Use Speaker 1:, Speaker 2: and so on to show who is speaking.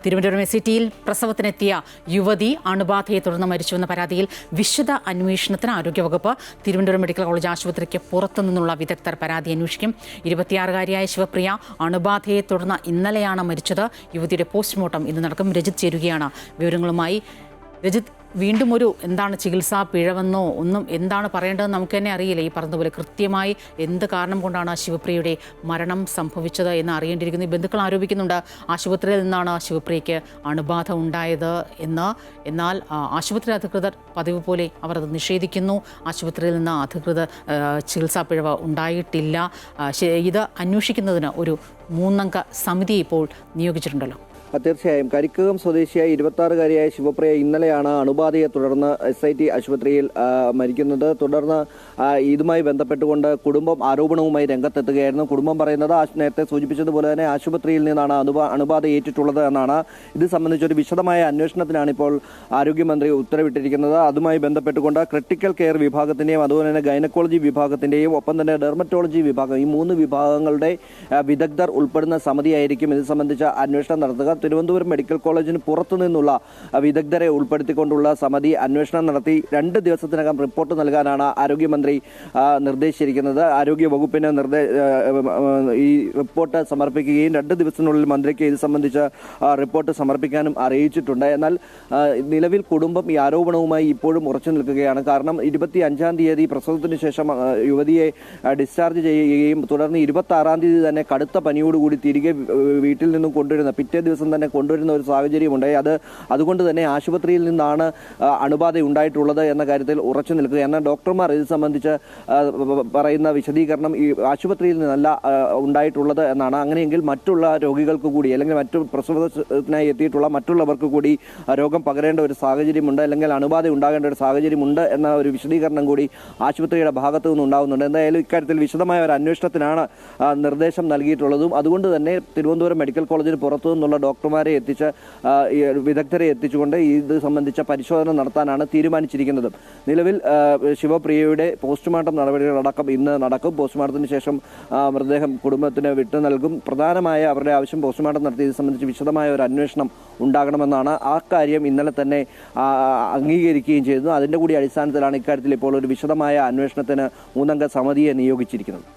Speaker 1: തിരുവനന്തപുരം SCTയിൽ പ്രസവത്തിനെത്തിയ യുവതി അണുബാധയെ തുടർന്ന് മരിച്ചുവെന്ന പരാതിയിൽ വിശദ അന്വേഷണത്തിന് ആരോഗ്യവകുപ്പ് തിരുവനന്തപുരം മെഡിക്കൽ കോളേജ് ആശുപത്രിക്ക് പുറത്തുനിന്നുള്ള വിദഗ്ധർ പരാതി അന്വേഷിക്കും. 26-കാരിയായ ശിവപ്രിയ അണുബാധയെ തുടർന്ന് ഇന്നലെയാണ് മരിച്ചത്. യുവതിയുടെ പോസ്റ്റ്മോർട്ടം ഇന്ന് നടക്കും. രജിത് ചേരുകയാണ് വിവരങ്ങളുമായി. രജിത്, വീണ്ടും ഒരു എന്താണ് ചികിത്സാ പിഴവെന്നോ ഒന്നും എന്താണ് പറയേണ്ടതെന്ന് നമുക്ക് തന്നെ അറിയില്ല. ഈ പറഞ്ഞതുപോലെ കൃത്യമായി എന്ത് കാരണം കൊണ്ടാണ് ശിവപ്രിയയുടെ മരണം സംഭവിച്ചത് എന്ന് അറിയേണ്ടിയിരിക്കുന്നു. ബന്ധുക്കൾ ആരോപിക്കുന്നുണ്ട് ആശുപത്രിയിൽ നിന്നാണ് ശിവപ്രിയയ്ക്ക് അണുബാധ ഉണ്ടായത് എന്ന്. എന്നാൽ ആശുപത്രി അധികൃതർ പതിവ് പോലെ അവർ അത് നിഷേധിക്കുന്നു. ആശുപത്രിയിൽ നിന്ന് അധികൃതർ ചികിത്സാ പിഴവ് ഉണ്ടായിട്ടില്ല. ഇത് അന്വേഷിക്കുന്നതിന് ഒരു 3-അംഗ സമിതി ഇപ്പോൾ നിയോഗിച്ചിട്ടുണ്ടല്ലോ.
Speaker 2: തീർച്ചയായും കരിക്കകം സ്വദേശിയായ 26-കാരിയായ ശിവപ്രിയ ഇന്നലെയാണ് അണുബാധയെ തുടർന്ന് SIT ആശുപത്രിയിൽ മരിക്കുന്നത്. തുടർന്ന് ഇതുമായി ബന്ധപ്പെട്ടുകൊണ്ട് കുടുംബം ആരോപണവുമായി രംഗത്തെത്തുകയായിരുന്നു. കുടുംബം പറയുന്നത് നേരത്തെ സൂചിപ്പിച്ചതുപോലെ തന്നെ ആശുപത്രിയിൽ നിന്നാണ് അണുബാധ ഏറ്റിട്ടുള്ളത് എന്നാണ്. ഇത് സംബന്ധിച്ചൊരു വിശദമായ അന്വേഷണത്തിനാണ് ഇപ്പോൾ ആരോഗ്യമന്ത്രി ഉത്തരവിട്ടിരിക്കുന്നത്. അതുമായി ബന്ധപ്പെട്ടുകൊണ്ട് ക്രിട്ടിക്കൽ കെയർ വിഭാഗത്തിന്റെയും അതുപോലെ തന്നെ ഗൈനക്കോളജി വിഭാഗത്തിന്റെയും ഒപ്പം തന്നെ ഡെർമറ്റോളജി വിഭാഗം, ഈ 3 വിഭാഗങ്ങളുടെ വിദഗ്ധർ ഉൾപ്പെടുന്ന സമിതിയായിരിക്കും ഇത് സംബന്ധിച്ച അന്വേഷണം നടത്തുക. തിരുവനന്തപുരം മെഡിക്കൽ കോളേജിന് പുറത്തുനിന്നുള്ള വിദഗ്ധരെ ഉൾപ്പെടുത്തിക്കൊണ്ടുള്ള സമിതി അന്വേഷണം നടത്തി 2 ദിവസത്തിനകം റിപ്പോർട്ട് നൽകാനാണ് ആരോഗ്യമന്ത്രി നിർദ്ദേശിച്ചിരിക്കുന്നത്. ആരോഗ്യ വകുപ്പിന് ഈ റിപ്പോർട്ട് സമർപ്പിക്കുകയും 2 ദിവസത്തിനുള്ളിൽ മന്ത്രിക്ക് ഇത് സംബന്ധിച്ച റിപ്പോർട്ട് സമർപ്പിക്കാനും അറിയിച്ചിട്ടുണ്ട്. എന്നാൽ നിലവിൽ കുടുംബം ഈ ആരോപണവുമായി ഇപ്പോഴും ഉറച്ചു നിൽക്കുകയാണ്. കാരണം 25-ാം തീയതി പ്രസവത്തിന് ശേഷം യുവതിയെ ഡിസ്ചാർജ് ചെയ്യുകയും തുടർന്ന് 26-ാം തീയതി തന്നെ കടുത്ത പനിയോടുകൂടി തിരികെ വീട്ടിൽ നിന്നും കൊണ്ടുവരുന്ന പിറ്റേ ദിവസം തന്നെ കൊണ്ടുവരുന്ന ഒരു സാഹചര്യമുണ്ട്. അതുകൊണ്ട് തന്നെ ആശുപത്രിയിൽ നിന്നാണ് അണുബാധ ഉണ്ടായിട്ടുള്ളത് എന്ന കാര്യത്തിൽ ഉറച്ചു നിൽക്കുക. എന്നാൽ ഡോക്ടർമാർ ഇത് സംബന്ധിച്ച് പറയുന്ന വിശദീകരണം ഈ ആശുപത്രിയിൽ നിന്നല്ല ഉണ്ടായിട്ടുള്ളത് എന്നാണ്. അങ്ങനെയെങ്കിൽ മറ്റുള്ള രോഗികൾക്ക് കൂടി അല്ലെങ്കിൽ മറ്റു പ്രസവത്തിനായി എത്തിയിട്ടുള്ള മറ്റുള്ളവർക്ക് കൂടി രോഗം പകരേണ്ട ഒരു സാഹചര്യമുണ്ട്, അല്ലെങ്കിൽ അണുബാധ ഉണ്ടാകേണ്ട ഒരു സാഹചര്യമുണ്ട് എന്ന ഒരു വിശദീകരണം കൂടി ആശുപത്രിയുടെ ഭാഗത്തു നിന്ന് ഉണ്ടാകുന്നുണ്ട്. എന്തായാലും ഇക്കാര്യത്തിൽ വിശദമായ ഒരു അന്വേഷണത്തിനാണ് നിർദ്ദേശം നൽകിയിട്ടുള്ളതും. അതുകൊണ്ട് തന്നെ തിരുവനന്തപുരം മെഡിക്കൽ കോളേജിന് പുറത്തു നിന്നുള്ള ഡോക്ടർമാരെ എത്തിച്ച് വിദഗ്ധരെ എത്തിച്ചുകൊണ്ട് ഇത് സംബന്ധിച്ച പരിശോധന നടത്താനാണ് തീരുമാനിച്ചിരിക്കുന്നത്. നിലവിൽ ശിവപ്രിയയുടെ പോസ്റ്റ്മോർട്ടം നടപടികളടക്കം ഇന്ന് നടക്കും. പോസ്റ്റ്മോർട്ടത്തിന് ശേഷം മൃതദേഹം കുടുംബത്തിന് വിട്ടു നൽകും. പ്രധാനമായ അവരുടെ ആവശ്യം പോസ്റ്റ്മോർട്ടം നടത്തി ഇത് സംബന്ധിച്ച് വിശദമായ ഒരു അന്വേഷണം ഉണ്ടാകണമെന്നാണ്. ആ കാര്യം ഇന്നലെ തന്നെ അംഗീകരിക്കുകയും ചെയ്തു. അതിന്റെ കൂടി അടിസ്ഥാനത്തിലാണ് ഇക്കാര്യത്തിൽ ഇപ്പോൾ ഒരു വിശദമായ അന്വേഷണത്തിന് 3-അംഗ സമിതിയെ നിയോഗിച്ചിരിക്കുന്നത്.